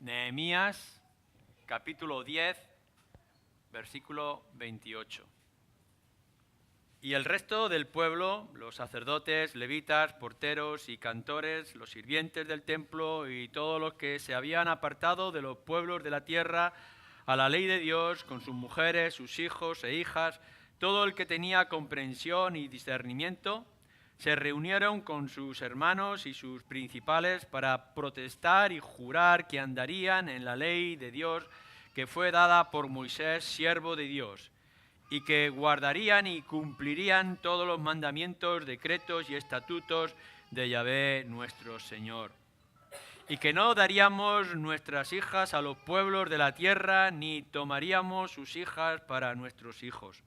Nehemías, capítulo 10, versículo 28. Y el resto del pueblo, los sacerdotes, levitas, porteros y cantores, los sirvientes del templo y todos los que se habían apartado de los pueblos de la tierra a la ley de Dios, con sus mujeres, sus hijos e hijas, todo el que tenía comprensión y discernimiento, se reunieron con sus hermanos y sus principales para protestar y jurar que andarían en la ley de Dios que fue dada por Moisés, siervo de Dios, y que guardarían y cumplirían todos los mandamientos, decretos y estatutos de Yahvé nuestro Señor, y que no daríamos nuestras hijas a los pueblos de la tierra, ni tomaríamos sus hijas para nuestros hijos.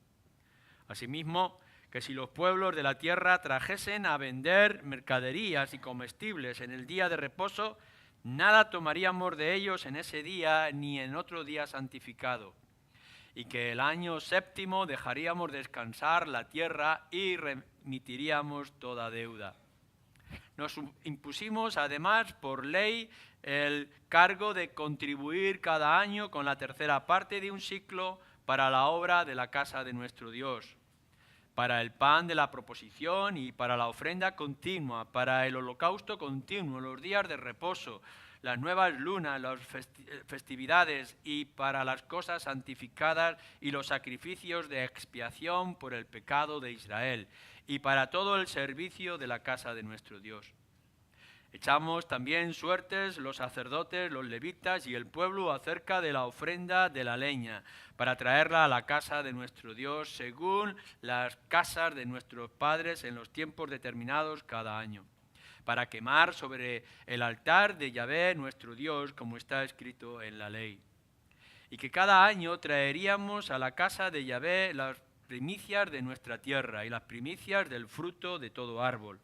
Asimismo, que si los pueblos de la tierra trajesen a vender mercaderías y comestibles en el día de reposo, nada tomaríamos de ellos en ese día ni en otro día santificado, y que el año séptimo dejaríamos descansar la tierra y remitiríamos toda deuda. Nos impusimos además por ley el cargo de contribuir cada año con la tercera parte de un siclo para la obra de la casa de nuestro Dios, para el pan de la proposición y para la ofrenda continua, para el holocausto continuo, los días de reposo, las nuevas lunas, las festividades y para las cosas santificadas y los sacrificios de expiación por el pecado de Israel y para todo el servicio de la casa de nuestro Dios. Echamos también suertes los sacerdotes, los levitas y el pueblo acerca de la ofrenda de la leña, para traerla a la casa de nuestro Dios, según las casas de nuestros padres en los tiempos determinados cada año, para quemar sobre el altar de Yahvé nuestro Dios, como está escrito en la ley. Y que cada año traeríamos a la casa de Yahvé las primicias de nuestra tierra y las primicias del fruto de todo árbol.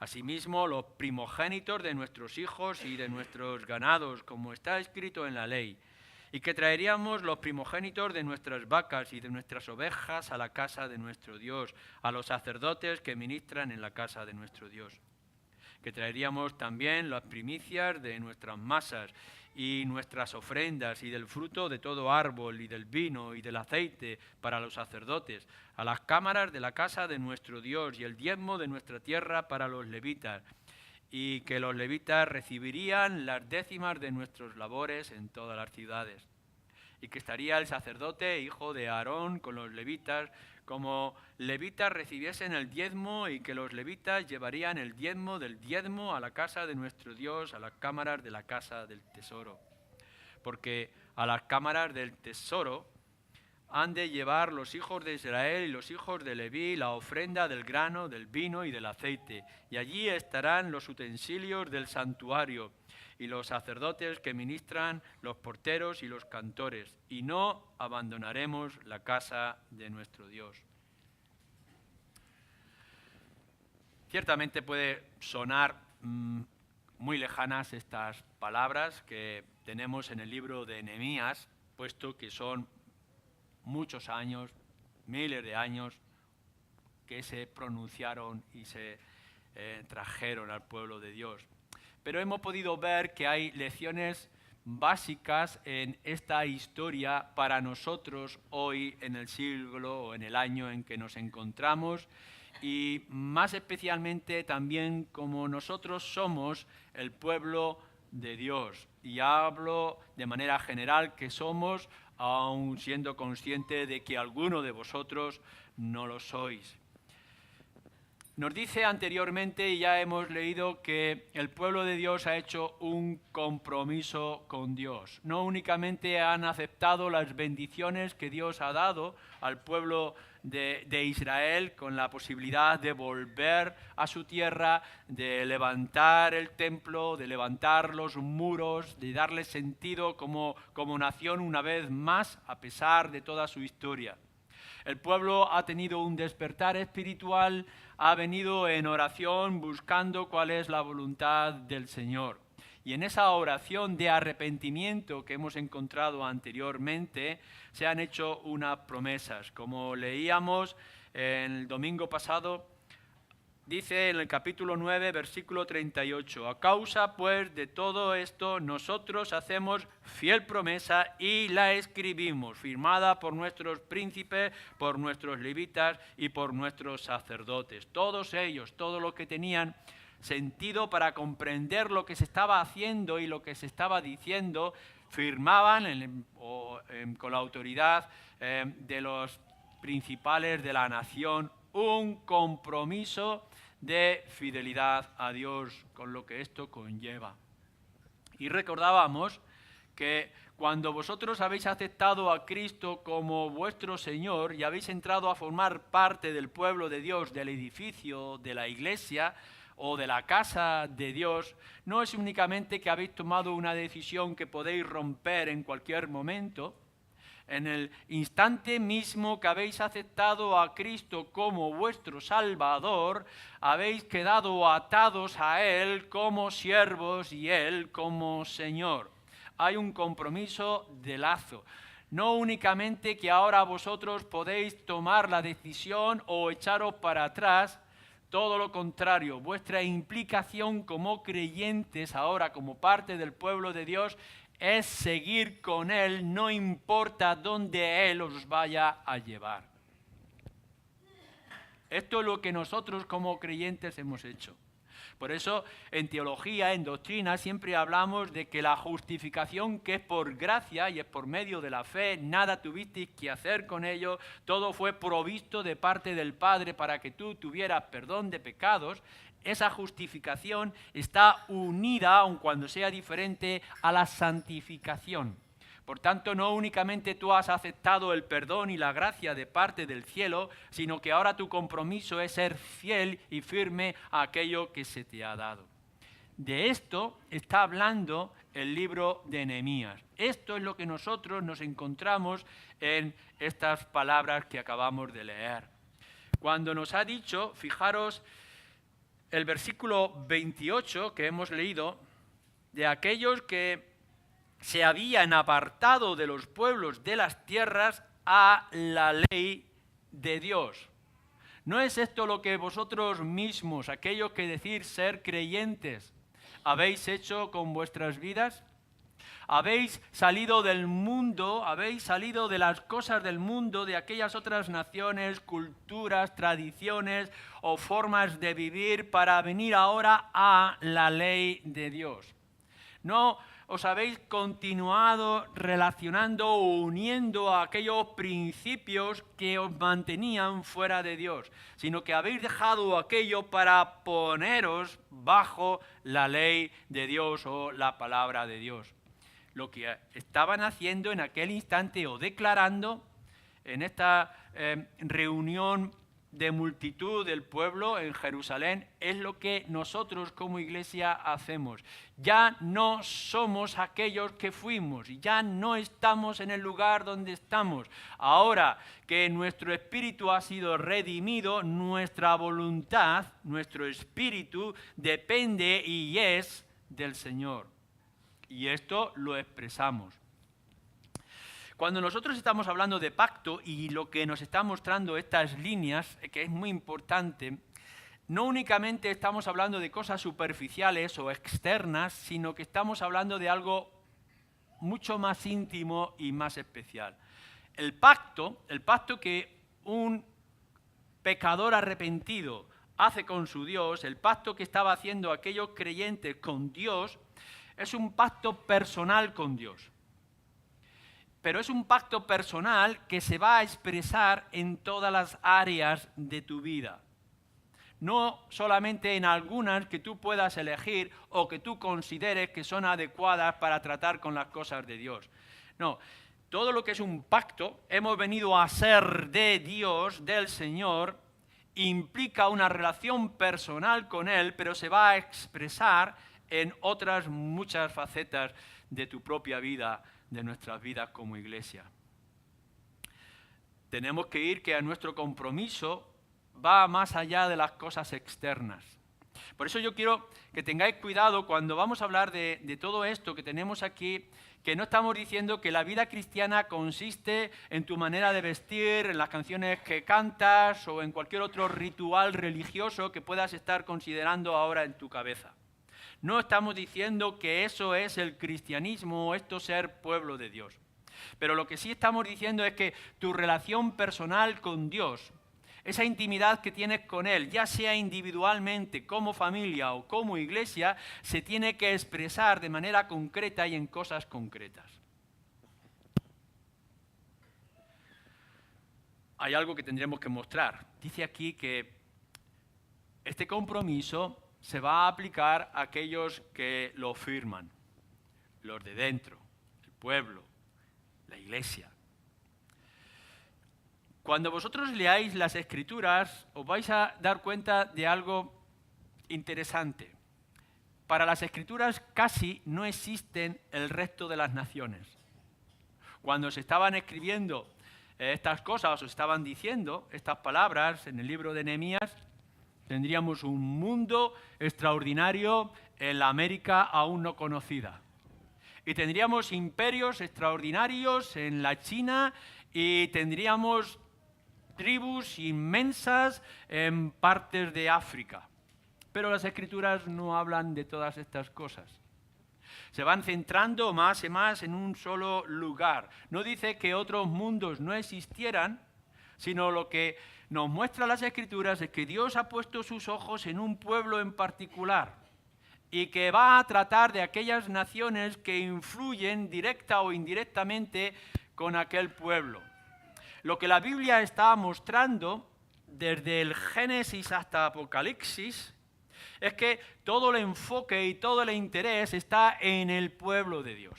Asimismo, los primogénitos de nuestros hijos y de nuestros ganados, como está escrito en la ley, y que traeríamos los primogénitos de nuestras vacas y de nuestras ovejas a la casa de nuestro Dios, a los sacerdotes que ministran en la casa de nuestro Dios. Que traeríamos también las primicias de nuestras masas y nuestras ofrendas y del fruto de todo árbol y del vino y del aceite para los sacerdotes, a las cámaras de la casa de nuestro Dios y el diezmo de nuestra tierra para los levitas, y que los levitas recibirían las décimas de nuestros labores en todas las ciudades. Y que estaría el sacerdote, hijo de Aarón, con los levitas, como levitas recibiesen el diezmo, y que los levitas llevarían el diezmo del diezmo a la casa de nuestro Dios, a las cámaras de la casa del tesoro. Porque a las cámaras del tesoro han de llevar los hijos de Israel y los hijos de Leví la ofrenda del grano, del vino y del aceite, y allí estarán los utensilios del santuario, y los sacerdotes que ministran, los porteros y los cantores, y no abandonaremos la casa de nuestro Dios. Ciertamente puede sonar muy lejanas estas palabras que tenemos en el libro de Nehemías, puesto que son muchos años, miles de años, que se pronunciaron y se trajeron al pueblo de Dios. Pero hemos podido ver que hay lecciones básicas en esta historia para nosotros hoy, en el siglo o en el año en que nos encontramos, y más especialmente también como nosotros somos el pueblo de Dios. Y hablo de manera general que somos, aun siendo consciente de que alguno de vosotros no lo sois. Nos dice anteriormente, y ya hemos leído, que el pueblo de Dios ha hecho un compromiso con Dios. No únicamente han aceptado las bendiciones que Dios ha dado al pueblo de Israel, con la posibilidad de volver a su tierra, de levantar el templo, de levantar los muros, de darle sentido como nación una vez más, a pesar de toda su historia. El pueblo ha tenido un despertar espiritual, ha venido en oración buscando cuál es la voluntad del Señor. Y en esa oración de arrepentimiento que hemos encontrado anteriormente, se han hecho unas promesas. Como leíamos el domingo pasado, Dice en el capítulo 9, versículo 38, a causa pues de todo esto nosotros hacemos fiel promesa y la escribimos, firmada por nuestros príncipes, por nuestros levitas y por nuestros sacerdotes. Todos ellos, todo lo que tenían sentido para comprender lo que se estaba haciendo y lo que se estaba diciendo, firmaban con la autoridad de los principales de la nación un compromiso de fidelidad a Dios, con lo que esto conlleva. Y recordábamos que cuando vosotros habéis aceptado a Cristo como vuestro Señor y habéis entrado a formar parte del pueblo de Dios, del edificio, de la iglesia o de la casa de Dios, no es únicamente que habéis tomado una decisión que podéis romper en cualquier momento. En el instante mismo que habéis aceptado a Cristo como vuestro Salvador, habéis quedado atados a Él como siervos y Él como Señor. Hay un compromiso de lazo. No únicamente que ahora vosotros podéis tomar la decisión o echaros para atrás, todo lo contrario, vuestra implicación como creyentes ahora, como parte del pueblo de Dios, es seguir con Él, no importa dónde Él os vaya a llevar. Esto es lo que nosotros como creyentes hemos hecho. Por eso en teología, en doctrina, siempre hablamos de que la justificación que es por gracia y es por medio de la fe, nada tuvisteis que hacer con ello, todo fue provisto de parte del Padre para que tú tuvieras perdón de pecados. Esa justificación está unida, aun cuando sea diferente, a la santificación. Por tanto, no únicamente tú has aceptado el perdón y la gracia de parte del cielo, sino que ahora tu compromiso es ser fiel y firme a aquello que se te ha dado. De esto está hablando el libro de Nehemías. Esto es lo que nosotros nos encontramos en estas palabras que acabamos de leer. Cuando nos ha dicho, fijaros, el versículo 28 que hemos leído, de aquellos que se habían apartado de los pueblos de las tierras a la ley de Dios. ¿No es esto lo que vosotros mismos, aquellos que decís ser creyentes, habéis hecho con vuestras vidas? Habéis salido del mundo, habéis salido de las cosas del mundo, de aquellas otras naciones, culturas, tradiciones o formas de vivir para venir ahora a la ley de Dios. No os habéis continuado relacionando o uniendo a aquellos principios que os mantenían fuera de Dios, sino que habéis dejado aquello para poneros bajo la ley de Dios o la palabra de Dios. Lo que estaban haciendo en aquel instante o declarando en esta reunión de multitud del pueblo en Jerusalén es lo que nosotros como iglesia hacemos. Ya no somos aquellos que fuimos y ya no estamos en el lugar donde estamos. Ahora que nuestro espíritu ha sido redimido, nuestra voluntad, nuestro espíritu depende y es del Señor. Y esto lo expresamos. Cuando nosotros estamos hablando de pacto y lo que nos está mostrando estas líneas, que es muy importante, no únicamente estamos hablando de cosas superficiales o externas, sino que estamos hablando de algo mucho más íntimo y más especial. El pacto que un pecador arrepentido hace con su Dios, el pacto que estaba haciendo aquellos creyentes con Dios, es un pacto personal con Dios. Pero es un pacto personal que se va a expresar en todas las áreas de tu vida. No solamente en algunas que tú puedas elegir o que tú consideres que son adecuadas para tratar con las cosas de Dios. No, todo lo que es un pacto, hemos venido a ser de Dios, del Señor, implica una relación personal con Él, pero se va a expresar en otras muchas facetas de tu propia vida, de nuestras vidas como iglesia. Tenemos que ir que a nuestro compromiso va más allá de las cosas externas. Por eso yo quiero que tengáis cuidado cuando vamos a hablar de todo esto que tenemos aquí, que no estamos diciendo que la vida cristiana consiste en tu manera de vestir, en las canciones que cantas o en cualquier otro ritual religioso que puedas estar considerando ahora en tu cabeza. No estamos diciendo que eso es el cristianismo o esto ser pueblo de Dios. Pero lo que sí estamos diciendo es que tu relación personal con Dios, esa intimidad que tienes con Él, ya sea individualmente, como familia o como iglesia, se tiene que expresar de manera concreta y en cosas concretas. Hay algo que tendremos que mostrar. Dice aquí que este compromiso se va a aplicar a aquellos que lo firman, los de dentro, el pueblo, la iglesia. Cuando vosotros leáis las Escrituras, os vais a dar cuenta de algo interesante. Para las Escrituras casi no existen el resto de las naciones. Cuando se estaban escribiendo estas cosas, o se estaban diciendo estas palabras en el libro de Nehemías, tendríamos un mundo extraordinario en la América aún no conocida. Y tendríamos imperios extraordinarios en la China y tendríamos tribus inmensas en partes de África. Pero las Escrituras no hablan de todas estas cosas. Se van centrando más y más en un solo lugar. No dice que otros mundos no existieran, sino lo que nos muestra las Escrituras es que Dios ha puesto sus ojos en un pueblo en particular y que va a tratar de aquellas naciones que influyen directa o indirectamente con aquel pueblo. Lo que la Biblia está mostrando desde el Génesis hasta Apocalipsis es que todo el enfoque y todo el interés está en el pueblo de Dios.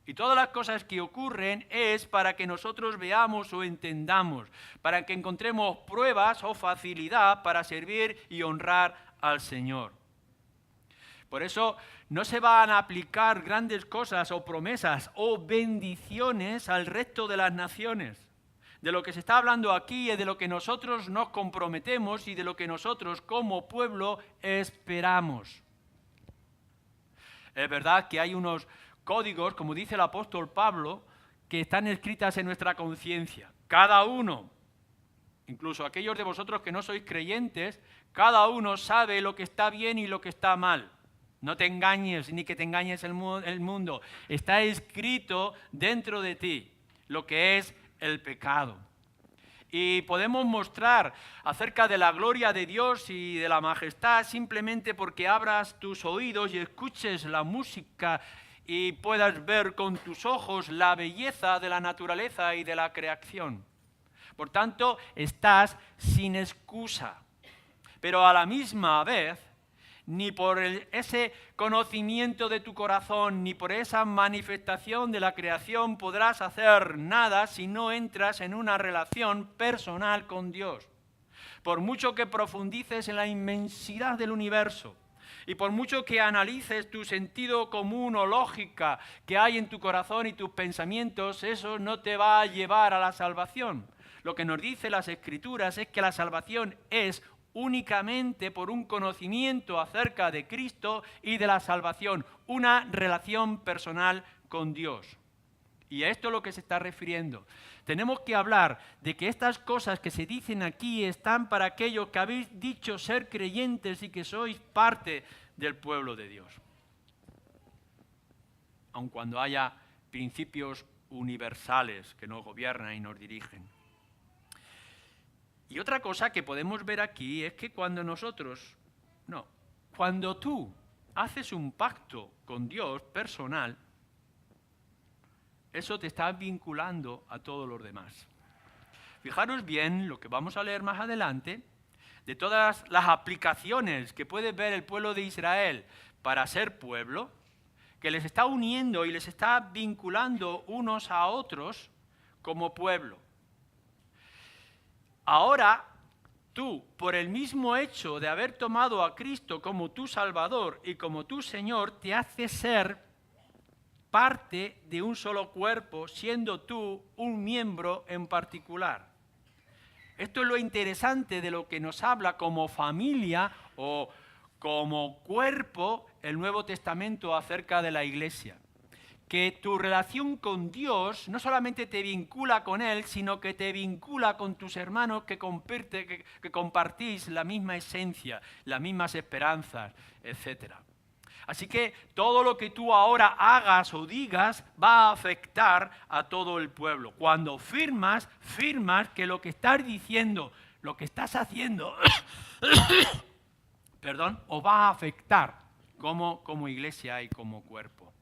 Y todas las cosas que ocurren es para que nosotros veamos o entendamos, para que encontremos pruebas o facilidad para servir y honrar al Señor. Por eso no se van a aplicar grandes cosas o promesas o bendiciones al resto de las naciones. De lo que se está hablando aquí es de lo que nosotros nos comprometemos y de lo que nosotros como pueblo esperamos. Es verdad que hay unos códigos, como dice el apóstol Pablo, que están escritas en nuestra conciencia. Cada uno, incluso aquellos de vosotros que no sois creyentes, cada uno sabe lo que está bien y lo que está mal. No te engañes ni que te engañes el mundo. Está escrito dentro de ti lo que es el pecado. Y podemos mostrar acerca de la gloria de Dios y de la majestad simplemente porque abras tus oídos y escuches la música y puedas ver con tus ojos la belleza de la naturaleza y de la creación. Por tanto, estás sin excusa. Pero a la misma vez, ni por ese conocimiento de tu corazón, ni por esa manifestación de la creación podrás hacer nada si no entras en una relación personal con Dios. Por mucho que profundices en la inmensidad del universo, y por mucho que analices tu sentido común o lógica que hay en tu corazón y tus pensamientos, eso no te va a llevar a la salvación. Lo que nos dice las Escrituras es que la salvación es únicamente por un conocimiento acerca de Cristo y de la salvación, una relación personal con Dios. Y a esto es lo que se está refiriendo. Tenemos que hablar de que estas cosas que se dicen aquí están para aquellos que habéis dicho ser creyentes y que sois parte del pueblo de Dios. Aun cuando haya principios universales que nos gobiernan y nos dirigen. Y otra cosa que podemos ver aquí es que cuando tú haces un pacto con Dios personal, eso te está vinculando a todos los demás. Fijaros bien lo que vamos a leer más adelante, de todas las aplicaciones que puede ver el pueblo de Israel para ser pueblo, que les está uniendo y les está vinculando unos a otros como pueblo. Ahora, tú, por el mismo hecho de haber tomado a Cristo como tu Salvador y como tu Señor, te hace ser parte de un solo cuerpo, siendo tú un miembro en particular. Esto es lo interesante de lo que nos habla como familia o como cuerpo el Nuevo Testamento acerca de la Iglesia. Que tu relación con Dios no solamente te vincula con Él, sino que te vincula con tus hermanos que compartís la misma esencia, las mismas esperanzas, etc. Así que todo lo que tú ahora hagas o digas va a afectar a todo el pueblo. Cuando firmas que lo que estás diciendo, lo que estás haciendo, perdón, os va a afectar como iglesia y como cuerpo.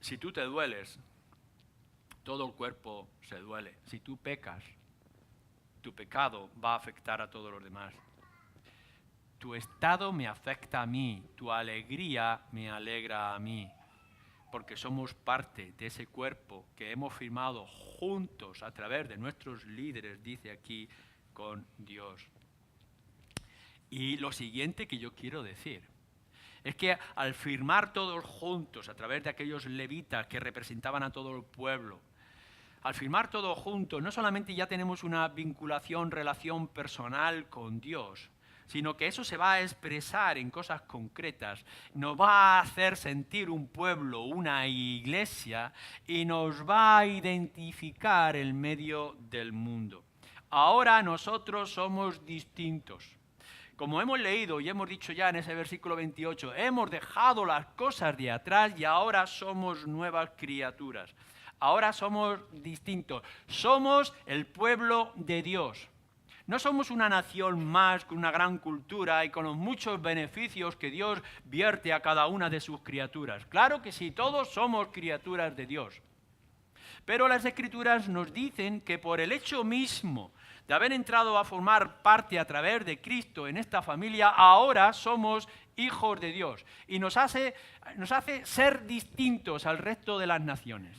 Si tú te dueles, todo el cuerpo se duele. Si tú pecas, tu pecado va a afectar a todos los demás. Tu estado me afecta a mí, tu alegría me alegra a mí, porque somos parte de ese cuerpo que hemos firmado juntos a través de nuestros líderes, dice aquí, con Dios. Y lo siguiente que yo quiero decir es que al firmar todos juntos a través de aquellos levitas que representaban a todo el pueblo, al firmar todos juntos, no solamente ya tenemos una vinculación, relación personal con Dios, sino que eso se va a expresar en cosas concretas, nos va a hacer sentir un pueblo, una iglesia, y nos va a identificar en medio del mundo. Ahora nosotros somos distintos. Como hemos leído y hemos dicho ya en ese versículo 28, hemos dejado las cosas de atrás y ahora somos nuevas criaturas. Ahora somos distintos. Somos el pueblo de Dios. No somos una nación más con una gran cultura y con los muchos beneficios que Dios vierte a cada una de sus criaturas. Claro que sí, todos somos criaturas de Dios. Pero las Escrituras nos dicen que por el hecho mismo de haber entrado a formar parte a través de Cristo en esta familia, ahora somos hijos de Dios. Y nos hace ser distintos al resto de las naciones.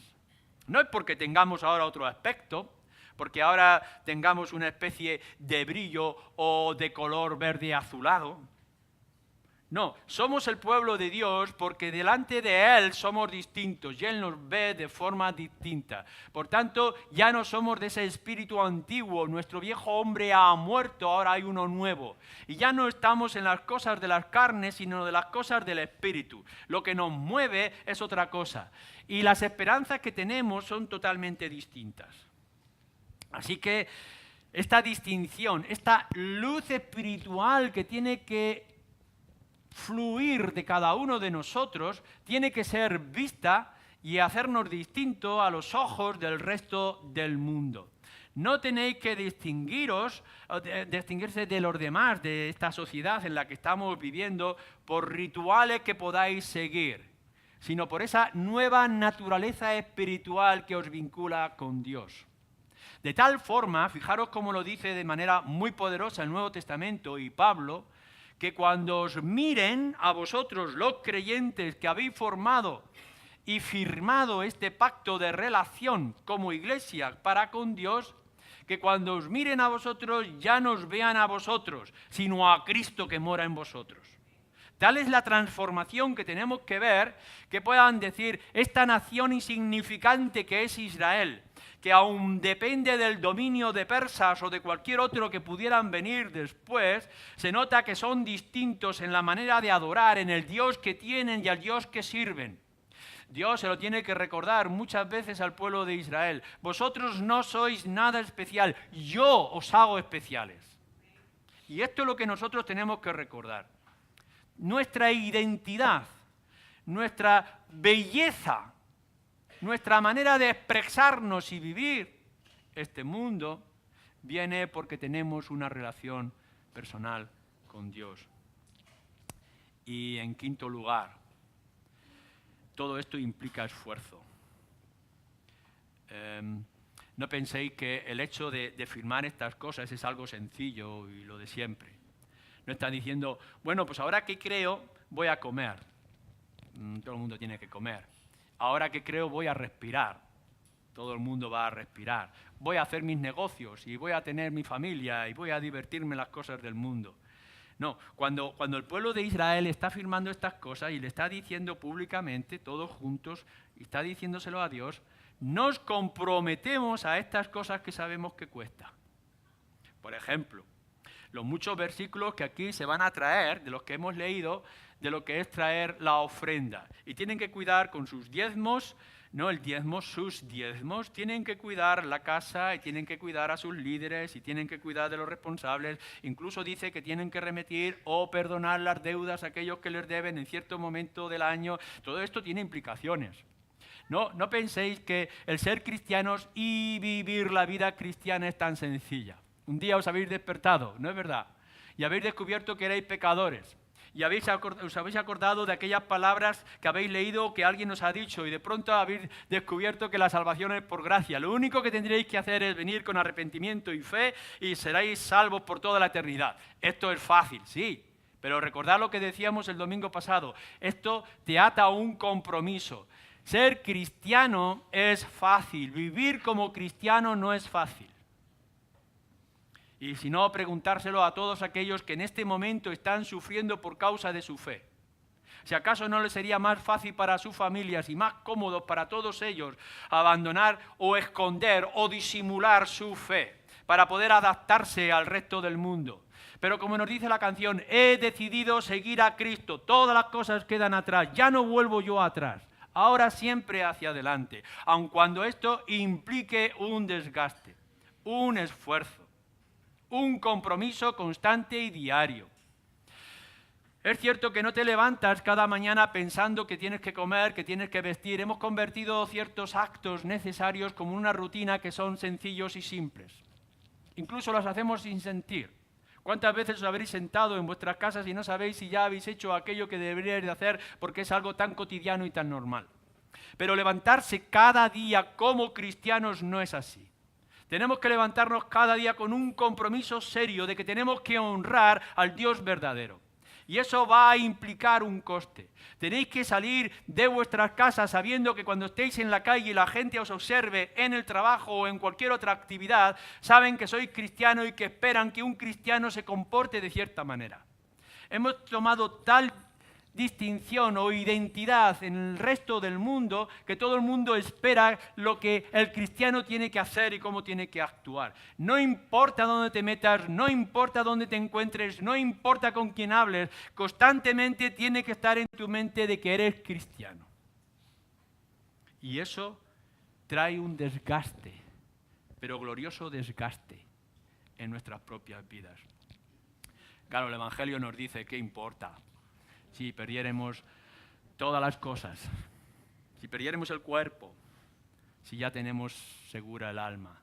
No es porque tengamos ahora otro aspecto, porque ahora tengamos una especie de brillo o de color verde azulado. No, somos el pueblo de Dios porque delante de Él somos distintos y Él nos ve de forma distinta. Por tanto, ya no somos de ese espíritu antiguo, nuestro viejo hombre ha muerto, ahora hay uno nuevo. Y ya no estamos en las cosas de las carnes, sino de las cosas del espíritu. Lo que nos mueve es otra cosa. Y las esperanzas que tenemos son totalmente distintas. Así que esta distinción, esta luz espiritual que tiene que fluir de cada uno de nosotros, tiene que ser vista y hacernos distinto a los ojos del resto del mundo. No tenéis que distinguirse de los demás, de esta sociedad en la que estamos viviendo, por rituales que podáis seguir, sino por esa nueva naturaleza espiritual que os vincula con Dios. De tal forma, fijaros cómo lo dice de manera muy poderosa el Nuevo Testamento y Pablo, que cuando os miren a vosotros los creyentes que habéis formado y firmado este pacto de relación como iglesia para con Dios, que cuando os miren a vosotros ya no os vean a vosotros, sino a Cristo que mora en vosotros. Tal es la transformación que tenemos que ver, que puedan decir, esta nación insignificante que es Israel, que aún depende del dominio de persas o de cualquier otro que pudieran venir después, se nota que son distintos en la manera de adorar, en el Dios que tienen y al Dios que sirven. Dios se lo tiene que recordar muchas veces al pueblo de Israel. Vosotros no sois nada especial, yo os hago especiales. Y esto es lo que nosotros tenemos que recordar. Nuestra identidad, nuestra belleza, nuestra manera de expresarnos y vivir este mundo viene porque tenemos una relación personal con Dios. Y en quinto lugar, todo esto implica esfuerzo. No penséis que el hecho de firmar estas cosas es algo sencillo y lo de siempre. No está diciendo, bueno, pues ahora que creo voy a comer. Todo el mundo tiene que comer. Ahora que creo voy a respirar. Todo el mundo va a respirar. Voy a hacer mis negocios y voy a tener mi familia y voy a divertirme en las cosas del mundo. No, cuando el pueblo de Israel está firmando estas cosas y le está diciendo públicamente, todos juntos, y está diciéndoselo a Dios, nos comprometemos a estas cosas que sabemos que cuesta. Por ejemplo, los muchos versículos que aquí se van a traer, de los que hemos leído, de lo que es traer la ofrenda. Y tienen que cuidar con sus diezmos, no el diezmo, sus diezmos. Tienen que cuidar la casa y tienen que cuidar a sus líderes y tienen que cuidar de los responsables. Incluso dice que tienen que remitir o perdonar las deudas a aquellos que les deben en cierto momento del año. Todo esto tiene implicaciones. No penséis que el ser cristianos y vivir la vida cristiana es tan sencilla. Un día os habéis despertado, ¿no es verdad? Y habéis descubierto que erais pecadores. Y os habéis acordado de aquellas palabras que habéis leído o que alguien os ha dicho y de pronto habéis descubierto que la salvación es por gracia. Lo único que tendréis que hacer es venir con arrepentimiento y fe y seréis salvos por toda la eternidad. Esto es fácil, sí, pero recordad lo que decíamos el domingo pasado. Esto te ata a un compromiso. Ser cristiano es fácil, vivir como cristiano no es fácil. Y si no, preguntárselo a todos aquellos que en este momento están sufriendo por causa de su fe. Si acaso no les sería más fácil para sus familias y más cómodo para todos ellos abandonar o esconder o disimular su fe para poder adaptarse al resto del mundo. Pero como nos dice la canción, he decidido seguir a Cristo, todas las cosas quedan atrás, ya no vuelvo yo atrás. Ahora siempre hacia adelante, aun cuando esto implique un desgaste, un esfuerzo, un compromiso constante y diario. Es cierto que no te levantas cada mañana pensando que tienes que comer, que tienes que vestir. Hemos convertido ciertos actos necesarios como una rutina que son sencillos y simples. Incluso los hacemos sin sentir. ¿Cuántas veces os habréis sentado en vuestras casas y no sabéis si ya habéis hecho aquello que deberíais de hacer porque es algo tan cotidiano y tan normal? Pero levantarse cada día como cristianos no es así. Tenemos que levantarnos cada día con un compromiso serio de que tenemos que honrar al Dios verdadero. Y eso va a implicar un coste. Tenéis que salir de vuestras casas sabiendo que cuando estéis en la calle y la gente os observe en el trabajo o en cualquier otra actividad, saben que sois cristianos y que esperan que un cristiano se comporte de cierta manera. Hemos tomado tal distinción o identidad en el resto del mundo que todo el mundo espera lo que el cristiano tiene que hacer y cómo tiene que actuar. No importa dónde te metas, no importa dónde te encuentres, no importa con quién hables, constantemente tiene que estar en tu mente de que eres cristiano. Y eso trae un desgaste, pero glorioso desgaste en nuestras propias vidas. Claro, el Evangelio nos dice, ¿qué importa? Si perdiéramos todas las cosas, si perdiéramos el cuerpo, si ya tenemos segura el alma.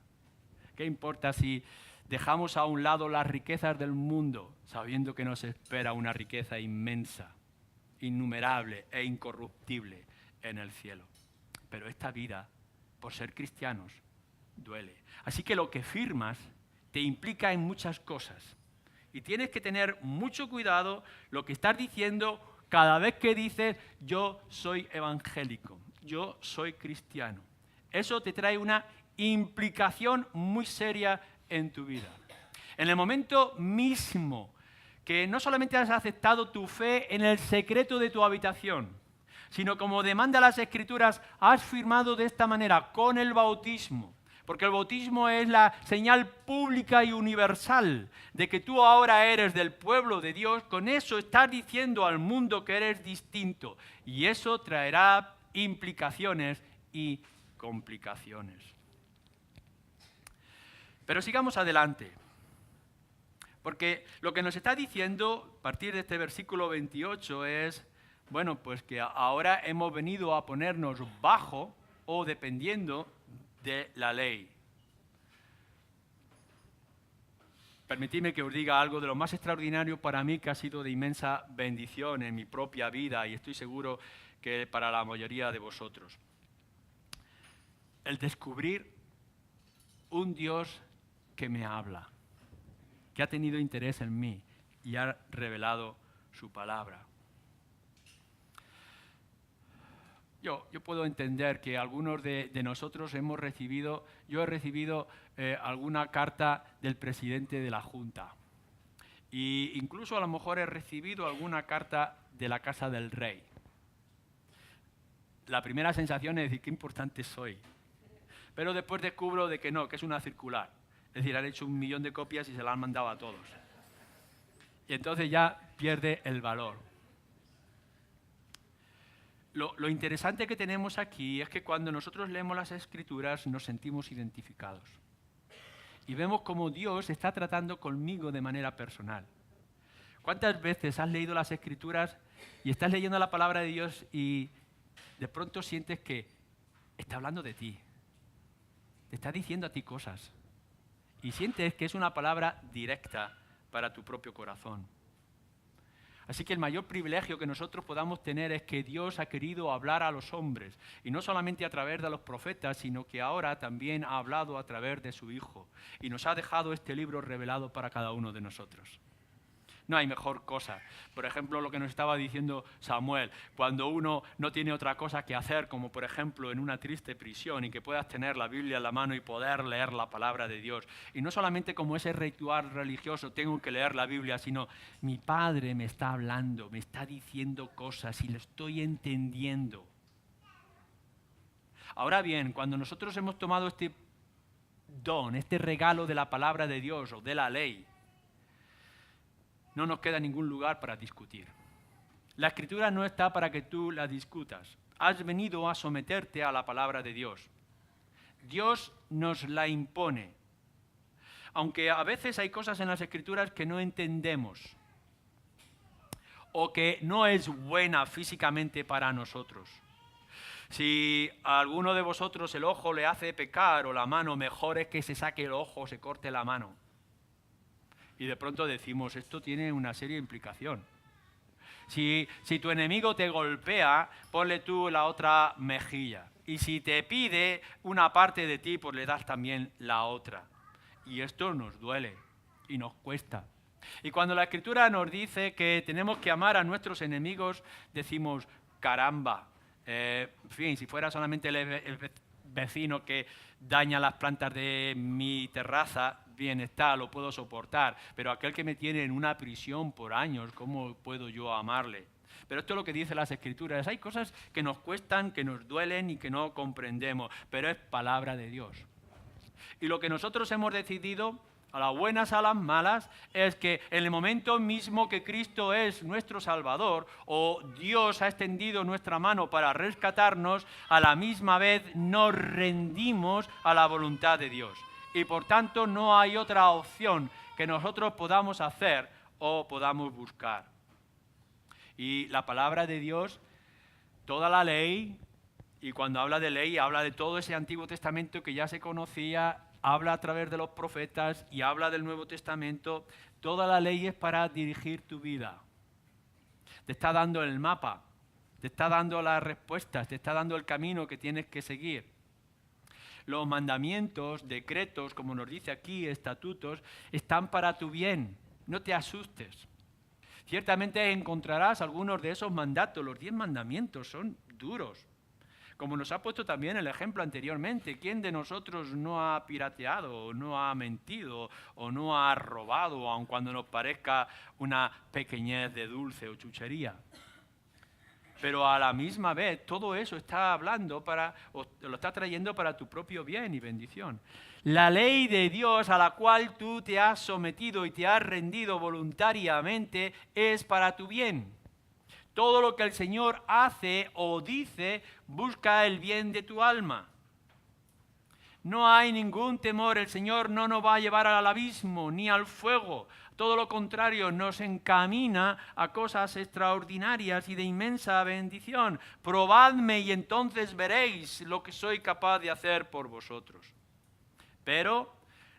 ¿Qué importa si dejamos a un lado las riquezas del mundo, sabiendo que nos espera una riqueza inmensa, innumerable e incorruptible en el cielo? Pero esta vida, por ser cristianos, duele. Así que lo que firmas te implica en muchas cosas. Y tienes que tener mucho cuidado lo que estás diciendo cada vez que dices yo soy evangélico, yo soy cristiano. Eso te trae una implicación muy seria en tu vida. En el momento mismo que no solamente has aceptado tu fe en el secreto de tu habitación, sino como demanda las Escrituras, has firmado de esta manera, con el bautismo. Porque el bautismo es la señal pública y universal de que tú ahora eres del pueblo de Dios. Con eso estás diciendo al mundo que eres distinto. Y eso traerá implicaciones y complicaciones. Pero sigamos adelante. Porque lo que nos está diciendo a partir de este versículo 28 es, bueno, pues que ahora hemos venido a ponernos bajo o dependiendo de la ley. Permitidme que os diga algo de lo más extraordinario para mí que ha sido de inmensa bendición en mi propia vida y estoy seguro que para la mayoría de vosotros. El descubrir un Dios que me habla, que ha tenido interés en mí y ha revelado su palabra. Yo puedo entender que algunos de nosotros hemos recibido, yo he recibido alguna carta del presidente de la Junta. E incluso a lo mejor he recibido alguna carta de la Casa del Rey. La primera sensación es decir, qué importante soy. Pero después descubro de que no, que es una circular. Es decir, han hecho 1 millón de copias y se las han mandado a todos. Y entonces ya pierde el valor. Lo interesante que tenemos aquí es que cuando nosotros leemos las Escrituras nos sentimos identificados. Y vemos cómo Dios está tratando conmigo de manera personal. ¿Cuántas veces has leído las Escrituras y estás leyendo la palabra de Dios y de pronto sientes que está hablando de ti? Te está diciendo a ti cosas. Y sientes que es una palabra directa para tu propio corazón. Así que el mayor privilegio que nosotros podamos tener es que Dios ha querido hablar a los hombres, y no solamente a través de los profetas, sino que ahora también ha hablado a través de su Hijo, y nos ha dejado este libro revelado para cada uno de nosotros. No hay mejor cosa. Por ejemplo, lo que nos estaba diciendo Samuel, cuando uno no tiene otra cosa que hacer, como por ejemplo en una triste prisión, y que puedas tener la Biblia en la mano y poder leer la palabra de Dios. Y no solamente como ese ritual religioso, tengo que leer la Biblia, sino mi Padre me está hablando, me está diciendo cosas y lo estoy entendiendo. Ahora bien, cuando nosotros hemos tomado este don, este regalo de la palabra de Dios o de la ley, no nos queda ningún lugar para discutir. La Escritura no está para que tú la discutas. Has venido a someterte a la palabra de Dios. Dios nos la impone. Aunque a veces hay cosas en las Escrituras que no entendemos o que no es buena físicamente para nosotros. Si a alguno de vosotros el ojo le hace pecar o la mano, mejor es que se saque el ojo o se corte la mano. Y de pronto decimos, esto tiene una seria implicación. Si tu enemigo te golpea, ponle tú la otra mejilla. Y si te pide una parte de ti, pues le das también la otra. Y esto nos duele y nos cuesta. Y cuando la Escritura nos dice que tenemos que amar a nuestros enemigos, decimos, caramba. En fin, si fuera solamente el vecino que daña las plantas de mi terraza, bien está, lo puedo soportar, pero aquel que me tiene en una prisión por años, ¿cómo puedo yo amarle? Pero esto es lo que dicen las Escrituras. Hay cosas que nos cuestan, que nos duelen y que no comprendemos, pero es palabra de Dios. Y lo que nosotros hemos decidido, a las buenas, a las malas, es que en el momento mismo que Cristo es nuestro Salvador, o Dios ha extendido nuestra mano para rescatarnos, a la misma vez nos rendimos a la voluntad de Dios. Y por tanto no hay otra opción que nosotros podamos hacer o podamos buscar. Y la palabra de Dios, toda la ley, y cuando habla de ley, habla de todo ese Antiguo Testamento que ya se conocía, habla a través de los profetas y habla del Nuevo Testamento. Toda la ley es para dirigir tu vida. Te está dando el mapa, te está dando las respuestas, te está dando el camino que tienes que seguir. Los mandamientos, decretos, como nos dice aquí, estatutos, están para tu bien. No te asustes. Ciertamente encontrarás algunos de esos mandatos. Los 10 mandamientos son duros. Como nos ha puesto también el ejemplo anteriormente, ¿quién de nosotros no ha pirateado, o no ha mentido, o no ha robado, aun cuando nos parezca una pequeñez de dulce o chuchería? Pero a la misma vez, todo eso está hablando o lo está trayendo para tu propio bien y bendición. La ley de Dios a la cual tú te has sometido y te has rendido voluntariamente es para tu bien. Todo lo que el Señor hace o dice busca el bien de tu alma. No hay ningún temor, el Señor no nos va a llevar al abismo ni al fuego. Todo lo contrario, nos encamina a cosas extraordinarias y de inmensa bendición. Probadme y entonces veréis lo que soy capaz de hacer por vosotros. Pero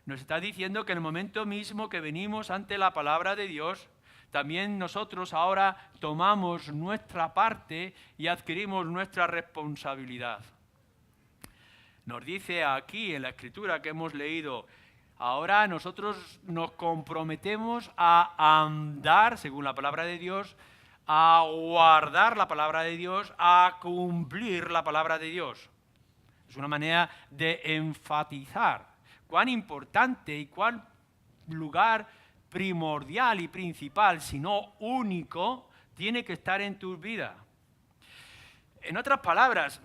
nos está diciendo que en el momento mismo que venimos ante la palabra de Dios, también nosotros ahora tomamos nuestra parte y adquirimos nuestra responsabilidad. Nos dice aquí en la Escritura que hemos leído, ahora nosotros nos comprometemos a andar según la palabra de Dios, a guardar la palabra de Dios, a cumplir la palabra de Dios. Es una manera de enfatizar cuán importante y cuán lugar primordial y principal, si no único, tiene que estar en tu vida. En otras palabras,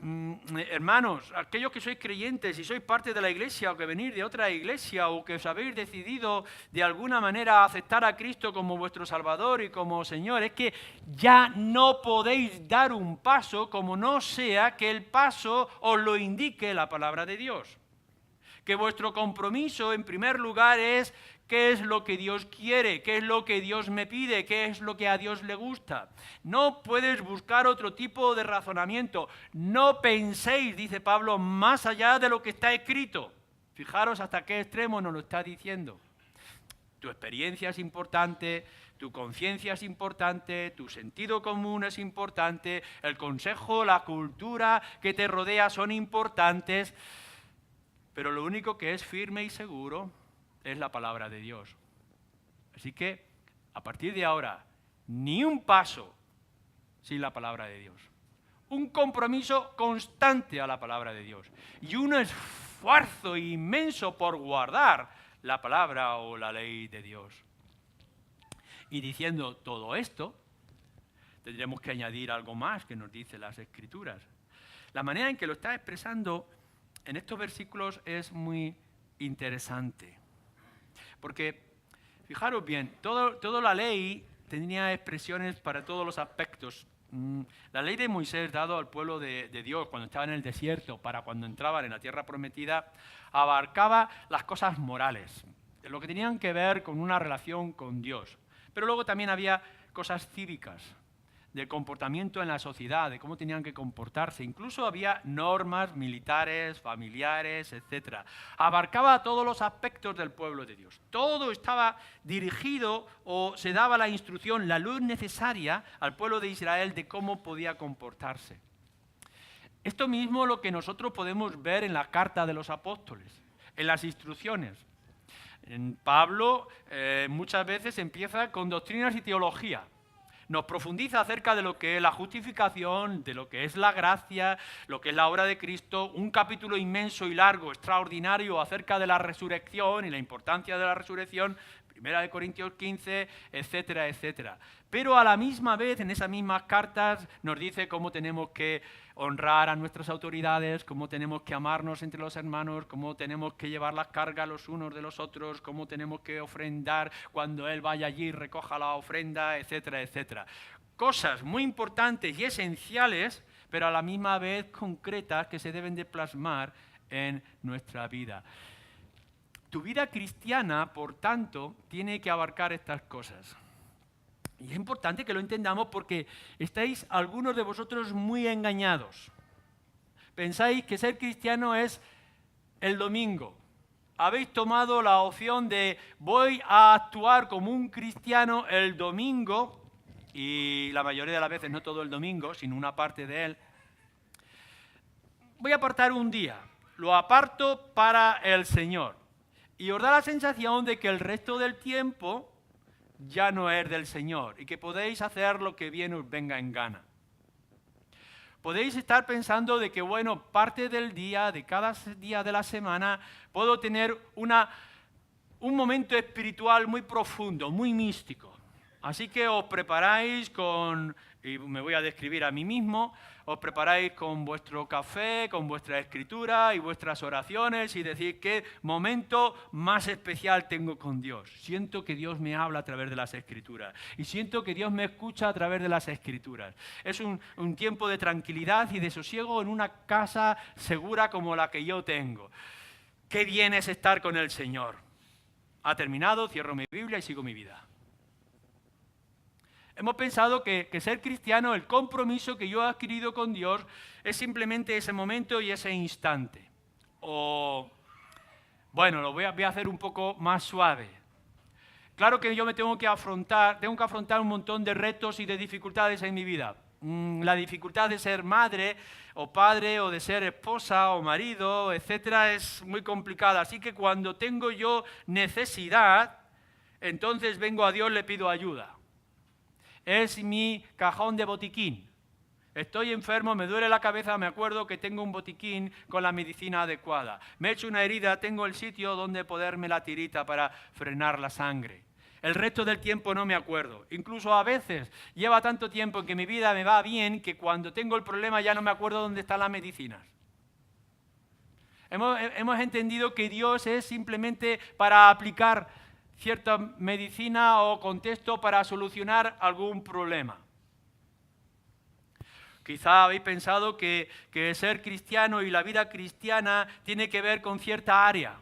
hermanos, aquellos que sois creyentes y sois parte de la iglesia o que venís de otra iglesia o que os habéis decidido de alguna manera aceptar a Cristo como vuestro Salvador y como Señor, es que ya no podéis dar un paso como no sea que el paso os lo indique la palabra de Dios. Que vuestro compromiso en primer lugar es qué es lo que Dios quiere, qué es lo que Dios me pide, qué es lo que a Dios le gusta. No puedes buscar otro tipo de razonamiento. No penséis, dice Pablo, más allá de lo que está escrito. Fijaros hasta qué extremo nos lo está diciendo. Tu experiencia es importante, tu conciencia es importante, tu sentido común es importante, el consejo, la cultura que te rodea son importantes, pero lo único que es firme y seguro es la palabra de Dios. Así que, a partir de ahora, ni un paso sin la palabra de Dios. Un compromiso constante a la palabra de Dios. Y un esfuerzo inmenso por guardar la palabra o la ley de Dios. Y diciendo todo esto, tendremos que añadir algo más que nos dicen las Escrituras. La manera en que lo está expresando en estos versículos es muy interesante. Porque, fijaros bien, toda la ley tenía expresiones para todos los aspectos. La ley de Moisés dado al pueblo de Dios cuando estaba en el desierto, para cuando entraban en la tierra prometida, abarcaba las cosas morales, lo que tenían que ver con una relación con Dios. Pero luego también había cosas cívicas, del comportamiento en la sociedad, de cómo tenían que comportarse. Incluso había normas militares, familiares, etc. Abarcaba todos los aspectos del pueblo de Dios. Todo estaba dirigido o se daba la instrucción, la luz necesaria al pueblo de Israel de cómo podía comportarse. Esto mismo es lo que nosotros podemos ver en la carta de los apóstoles, en las instrucciones. En Pablo muchas veces empieza con doctrinas y teología. Nos profundiza acerca de lo que es la justificación, de lo que es la gracia, lo que es la obra de Cristo, un capítulo inmenso y largo, extraordinario, acerca de la resurrección y la importancia de la resurrección, 1 Corintios 15, etcétera, etcétera. Pero a la misma vez, en esas mismas cartas, nos dice cómo tenemos que honrar a nuestras autoridades, cómo tenemos que amarnos entre los hermanos, cómo tenemos que llevar las cargas los unos de los otros, cómo tenemos que ofrendar cuando Él vaya allí, recoja la ofrenda, etcétera, etcétera. Cosas muy importantes y esenciales, pero a la misma vez concretas que se deben de plasmar en nuestra vida. Tu vida cristiana, por tanto, tiene que abarcar estas cosas. Y es importante que lo entendamos porque estáis algunos de vosotros muy engañados. Pensáis que ser cristiano es el domingo. Habéis tomado la opción de voy a actuar como un cristiano el domingo, y la mayoría de las veces no todo el domingo, sino una parte de él. Voy a apartar un día, lo aparto para el Señor. Y os da la sensación de que el resto del tiempo ya no es del Señor y que podéis hacer lo que bien os venga en gana. Podéis estar pensando de que, bueno, parte del día, de cada día de la semana, puedo tener un momento espiritual muy profundo, muy místico. Así que os preparáis con, y me voy a describir a mí mismo, os preparáis con vuestro café, con vuestra escritura y vuestras oraciones y decir qué momento más especial tengo con Dios. Siento que Dios me habla a través de las escrituras y siento que Dios me escucha a través de las escrituras. Es un tiempo de tranquilidad y de sosiego en una casa segura como la que yo tengo. Qué bien es estar con el Señor. Ha terminado, cierro mi Biblia y sigo mi vida. Hemos pensado que ser cristiano, el compromiso que yo he adquirido con Dios, es simplemente ese momento y ese instante. O, bueno, lo voy a hacer un poco más suave. Claro que yo me tengo que afrontar un montón de retos y de dificultades en mi vida. La dificultad de ser madre o padre o de ser esposa o marido, etcétera, es muy complicada. Así que cuando tengo yo necesidad, entonces vengo a Dios, le pido ayuda. Es mi cajón de botiquín. Estoy enfermo, me duele la cabeza, me acuerdo que tengo un botiquín con la medicina adecuada. Me he hecho una herida, tengo el sitio donde ponerme la tirita para frenar la sangre. El resto del tiempo no me acuerdo. Incluso a veces lleva tanto tiempo en que mi vida me va bien que cuando tengo el problema ya no me acuerdo dónde están las medicinas. Hemos entendido que Dios es simplemente para aplicar cierta medicina o contexto para solucionar algún problema. Quizá habéis pensado que ser cristiano y la vida cristiana tiene que ver con cierta área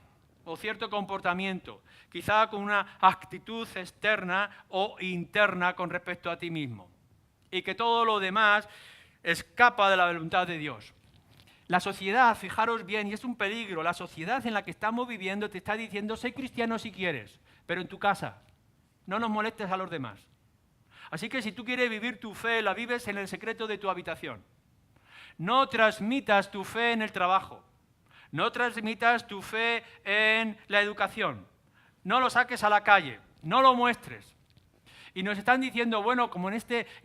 o cierto comportamiento, quizá con una actitud externa o interna con respecto a ti mismo, y que todo lo demás escapa de la voluntad de Dios. La sociedad, fijaros bien, y es un peligro, la sociedad en la que estamos viviendo te está diciendo, sé cristiano si quieres, pero en tu casa, no nos molestes a los demás. Así que si tú quieres vivir tu fe, la vives en el secreto de tu habitación. No transmitas tu fe en el trabajo, no transmitas tu fe en la educación, no lo saques a la calle, no lo muestres. Y nos están diciendo, bueno, como en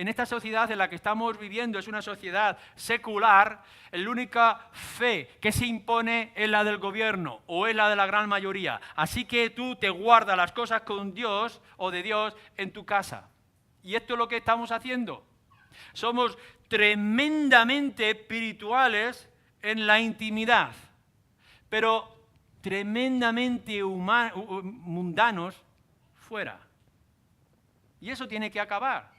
esta sociedad en la que estamos viviendo es una sociedad secular, la única fe que se impone es la del gobierno o es la de la gran mayoría. Así que tú te guardas las cosas con Dios o de Dios en tu casa. Y esto es lo que estamos haciendo. Somos tremendamente espirituales en la intimidad, pero tremendamente mundanos fuera. Y eso tiene que acabar.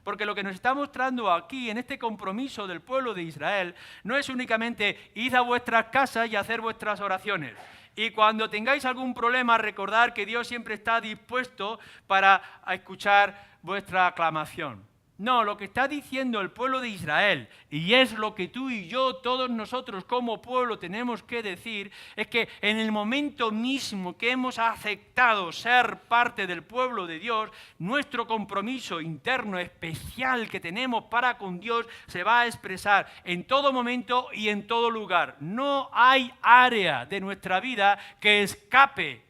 Porque lo que nos está mostrando aquí, en este compromiso del pueblo de Israel, no es únicamente id a vuestras casas y hacer vuestras oraciones. Y cuando tengáis algún problema, recordad que Dios siempre está dispuesto para escuchar vuestra aclamación. No, lo que está diciendo el pueblo de Israel, y es lo que tú y yo, todos nosotros como pueblo tenemos que decir, es que en el momento mismo que hemos aceptado ser parte del pueblo de Dios, nuestro compromiso interno especial que tenemos para con Dios se va a expresar en todo momento y en todo lugar. No hay área de nuestra vida que escape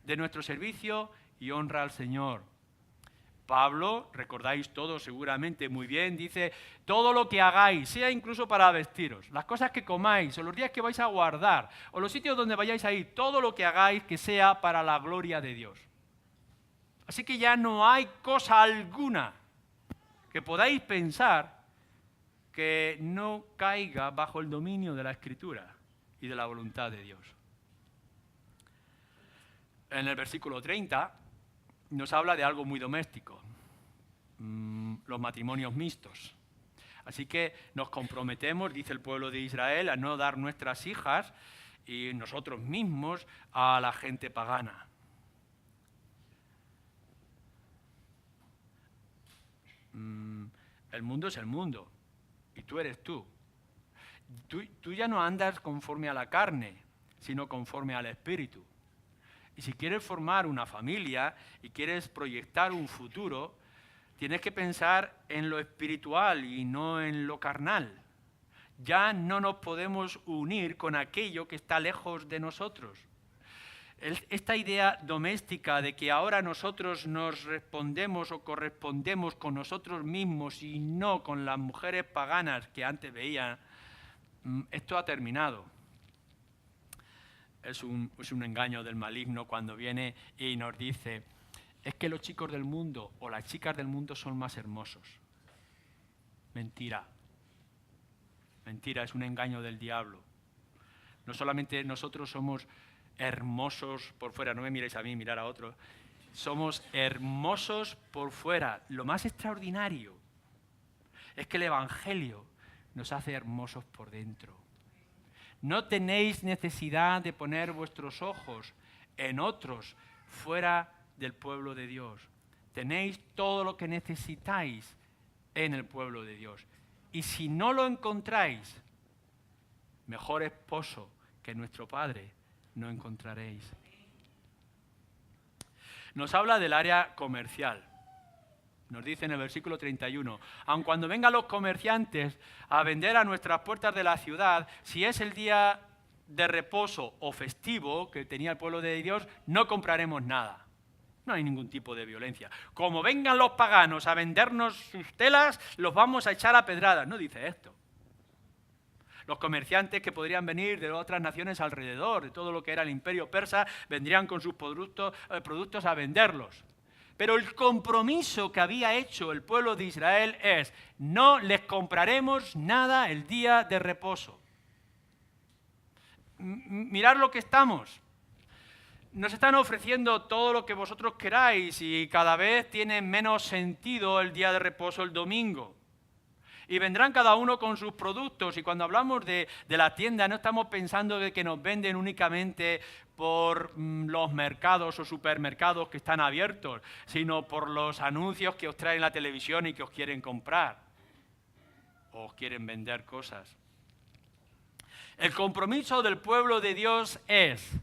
de nuestro servicio y honra al Señor. Pablo, recordáis todos seguramente muy bien, dice, todo lo que hagáis, sea incluso para vestiros, las cosas que comáis, o los días que vais a guardar, o los sitios donde vayáis a ir, todo lo que hagáis que sea para la gloria de Dios. Así que ya no hay cosa alguna que podáis pensar que no caiga bajo el dominio de la Escritura y de la voluntad de Dios. En el versículo 30... nos habla de algo muy doméstico, los matrimonios mixtos. Así que nos comprometemos, dice el pueblo de Israel, a no dar nuestras hijas y nosotros mismos a la gente pagana. El mundo es el mundo y tú eres tú. Tú ya no andas conforme a la carne, sino conforme al Espíritu. Y si quieres formar una familia y quieres proyectar un futuro, tienes que pensar en lo espiritual y no en lo carnal. Ya no nos podemos unir con aquello que está lejos de nosotros. Esta idea doméstica de que ahora nosotros nos respondemos o correspondemos con nosotros mismos y no con las mujeres paganas que antes veían, esto ha terminado. Es un engaño del maligno cuando viene y nos dice, es que los chicos del mundo o las chicas del mundo son más hermosos. Mentira. Mentira, es un engaño del diablo. No solamente nosotros somos hermosos por fuera, no me miréis a mí, mirar a otros. Somos hermosos por fuera. Lo más extraordinario es que el Evangelio nos hace hermosos por dentro. No tenéis necesidad de poner vuestros ojos en otros fuera del pueblo de Dios. Tenéis todo lo que necesitáis en el pueblo de Dios. Y si no lo encontráis, mejor esposo que nuestro Padre no encontraréis. Nos habla del área comercial. Nos dice en el versículo 31, aun cuando vengan los comerciantes a vender a nuestras puertas de la ciudad, si es el día de reposo o festivo que tenía el pueblo de Dios, no compraremos nada. No hay ningún tipo de violencia. Como vengan los paganos a vendernos sus telas, los vamos a echar a pedradas. No dice esto. Los comerciantes que podrían venir de otras naciones alrededor, de todo lo que era el imperio persa, vendrían con sus productos a venderlos. Pero el compromiso que había hecho el pueblo de Israel es: no les compraremos nada el día de reposo. Mirad lo que estamos. Nos están ofreciendo todo lo que vosotros queráis y cada vez tiene menos sentido el día de reposo el domingo. Y vendrán cada uno con sus productos, y cuando hablamos de la tienda no estamos pensando de que nos venden únicamente por los mercados o supermercados que están abiertos, sino por los anuncios que os traen la televisión y que os quieren comprar o os quieren vender cosas. El compromiso del pueblo de Dios es: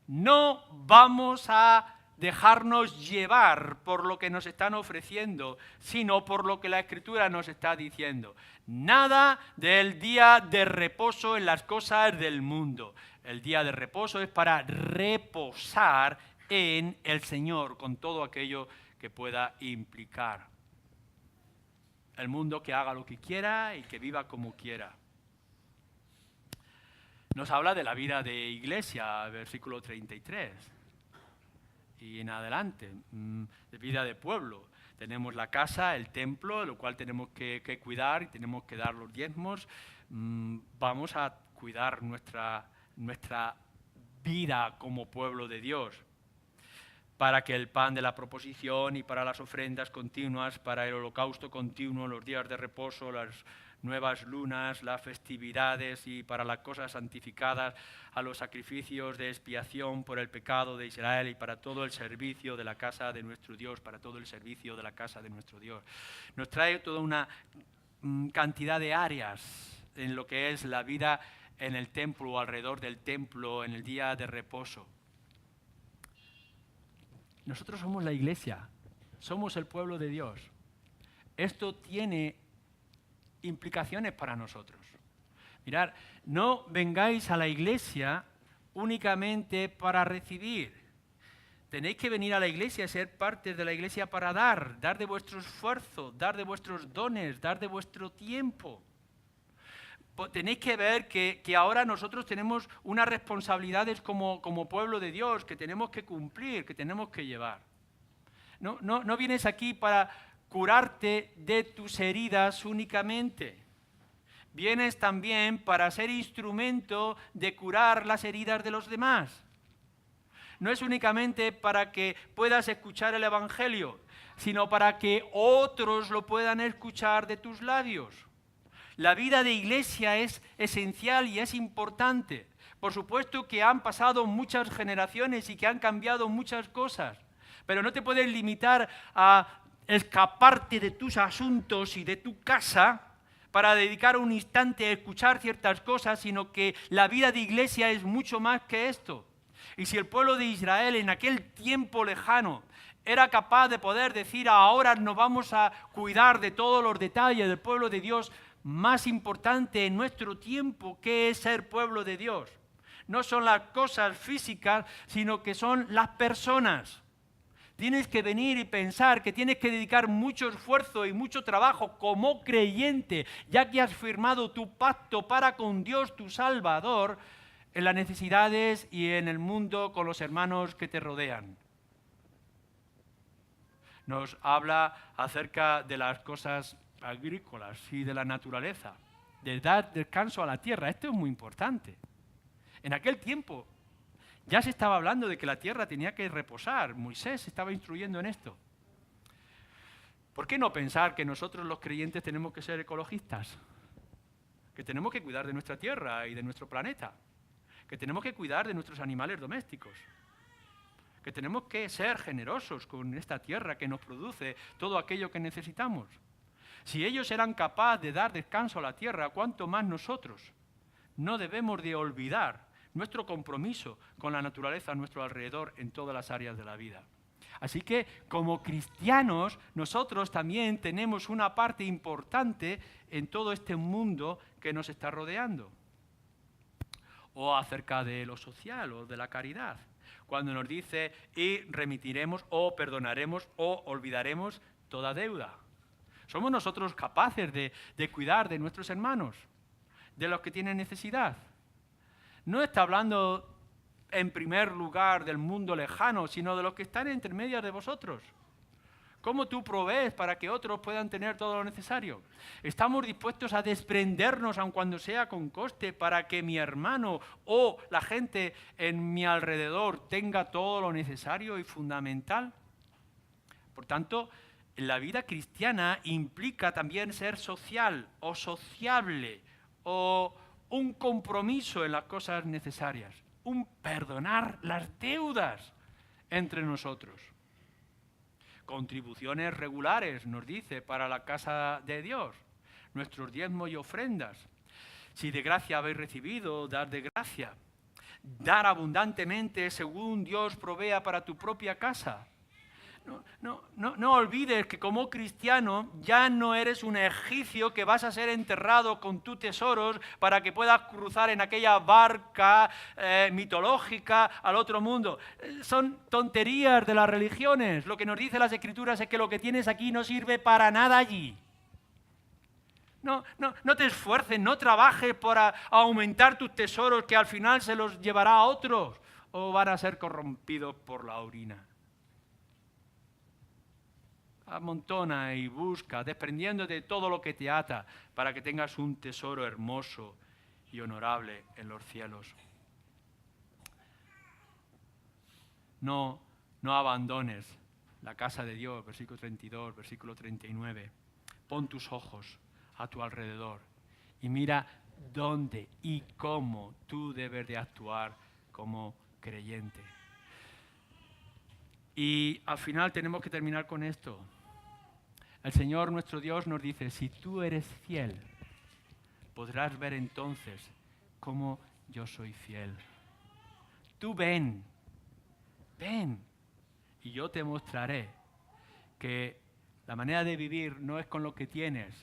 no vamos a dejarnos llevar por lo que nos están ofreciendo, sino por lo que la Escritura nos está diciendo. Nada del día de reposo en las cosas del mundo. El día de reposo es para reposar en el Señor, con todo aquello que pueda implicar. El mundo que haga lo que quiera y que viva como quiera. Nos habla de la vida de iglesia, versículo 33. Y en adelante, de vida de pueblo. Tenemos la casa, el templo, lo cual tenemos que cuidar y tenemos que dar los diezmos. Vamos a cuidar nuestra vida como pueblo de Dios, para que el pan de la proposición y para las ofrendas continuas, para el holocausto continuo, los días de reposo, las nuevas lunas, las festividades y para las cosas santificadas, a los sacrificios de expiación por el pecado de Israel y para todo el servicio de la casa de nuestro Dios, para todo el servicio de la casa de nuestro Dios. Nos trae toda una cantidad de áreas en lo que es la vida en el templo o alrededor del templo en el día de reposo. Nosotros somos la iglesia, somos el pueblo de Dios. Esto tiene implicaciones para nosotros. Mirad, no vengáis a la iglesia únicamente para recibir. Tenéis que venir a la iglesia, ser parte de la iglesia para dar de vuestro esfuerzo, dar de vuestros dones, dar de vuestro tiempo. Tenéis que ver que ahora nosotros tenemos unas responsabilidades como pueblo de Dios que tenemos que cumplir, que tenemos que llevar. No vienes aquí para curarte de tus heridas únicamente. Vienes también para ser instrumento de curar las heridas de los demás. No es únicamente para que puedas escuchar el Evangelio, sino para que otros lo puedan escuchar de tus labios. La vida de iglesia es esencial y es importante. Por supuesto que han pasado muchas generaciones y que han cambiado muchas cosas, pero no te puedes limitar a escaparte de tus asuntos y de tu casa para dedicar un instante a escuchar ciertas cosas, sino que la vida de iglesia es mucho más que esto. Y si el pueblo de Israel en aquel tiempo lejano era capaz de poder decir: ahora nos vamos a cuidar de todos los detalles del pueblo de Dios, más importante en nuestro tiempo, ¿qué es ser pueblo de Dios? No son las cosas físicas, sino que son las personas. Tienes que venir y pensar que tienes que dedicar mucho esfuerzo y mucho trabajo como creyente, ya que has firmado tu pacto para con Dios, tu Salvador, en las necesidades y en el mundo con los hermanos que te rodean. Nos habla acerca de las cosas agrícolas y de la naturaleza, de dar descanso a la tierra. Esto es muy importante. En aquel tiempo ya se estaba hablando de que la tierra tenía que reposar. Moisés estaba instruyendo en esto. ¿Por qué no pensar que nosotros los creyentes tenemos que ser ecologistas? Que tenemos que cuidar de nuestra tierra y de nuestro planeta. Que tenemos que cuidar de nuestros animales domésticos. Que tenemos que ser generosos con esta tierra que nos produce todo aquello que necesitamos. Si ellos eran capaces de dar descanso a la tierra, ¿cuánto más nosotros? No debemos de olvidar nuestro compromiso con la naturaleza a nuestro alrededor en todas las áreas de la vida. Así que, como cristianos, nosotros también tenemos una parte importante en todo este mundo que nos está rodeando. O acerca de lo social o de la caridad. Cuando nos dice: y remitiremos o perdonaremos o olvidaremos toda deuda. ¿Somos nosotros capaces de cuidar de nuestros hermanos, de los que tienen necesidad? No está hablando en primer lugar del mundo lejano, sino de los que están entre medias de vosotros. ¿Cómo tú provees para que otros puedan tener todo lo necesario? ¿Estamos dispuestos a desprendernos, aun cuando sea con coste, para que mi hermano o la gente en mi alrededor tenga todo lo necesario y fundamental? Por tanto, la vida cristiana implica también ser social o sociable o un compromiso en las cosas necesarias, un perdonar las deudas entre nosotros. Contribuciones regulares, nos dice, para la casa de Dios, nuestros diezmos y ofrendas. Si de gracia habéis recibido, dad de gracia. Dar abundantemente según Dios provea para tu propia casa. No olvides que como cristiano ya no eres un egipcio que vas a ser enterrado con tus tesoros para que puedas cruzar en aquella barca mitológica al otro mundo. Son tonterías de las religiones. Lo que nos dicen las Escrituras es que lo que tienes aquí no sirve para nada allí. No te esfuerces, no trabajes para aumentar tus tesoros que al final se los llevará a otros o van a ser corrompidos por la orina. Amontona y busca, desprendiéndote de todo lo que te ata, para que tengas un tesoro hermoso y honorable en los cielos. No abandones la casa de Dios, versículo 32, versículo 39. Pon tus ojos a tu alrededor y mira dónde y cómo tú debes de actuar como creyente. Y al final tenemos que terminar con esto. El Señor nuestro Dios nos dice, si tú eres fiel, podrás ver entonces cómo yo soy fiel. Tú ven, y yo te mostraré que la manera de vivir no es con lo que tienes,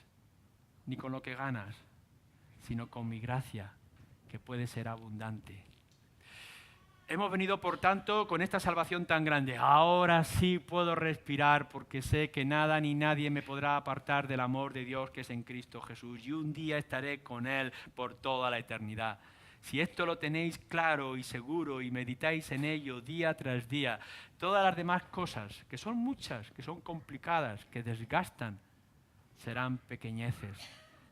ni con lo que ganas, sino con mi gracia, que puede ser abundante. Hemos venido, por tanto, con esta salvación tan grande. Ahora sí puedo respirar porque sé que nada ni nadie me podrá apartar del amor de Dios que es en Cristo Jesús. Y un día estaré con Él por toda la eternidad. Si esto lo tenéis claro y seguro y meditáis en ello día tras día, todas las demás cosas, que son muchas, que son complicadas, que desgastan, serán pequeñeces.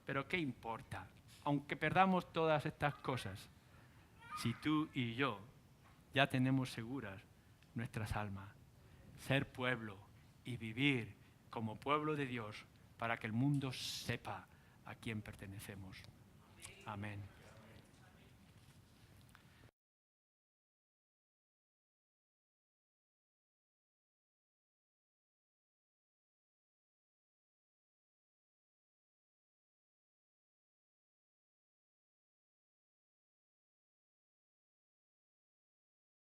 Pero ¿qué importa? Aunque perdamos todas estas cosas, si tú y yo ya tenemos seguras nuestras almas. Ser pueblo y vivir como pueblo de Dios para que el mundo sepa a quién pertenecemos. Amén.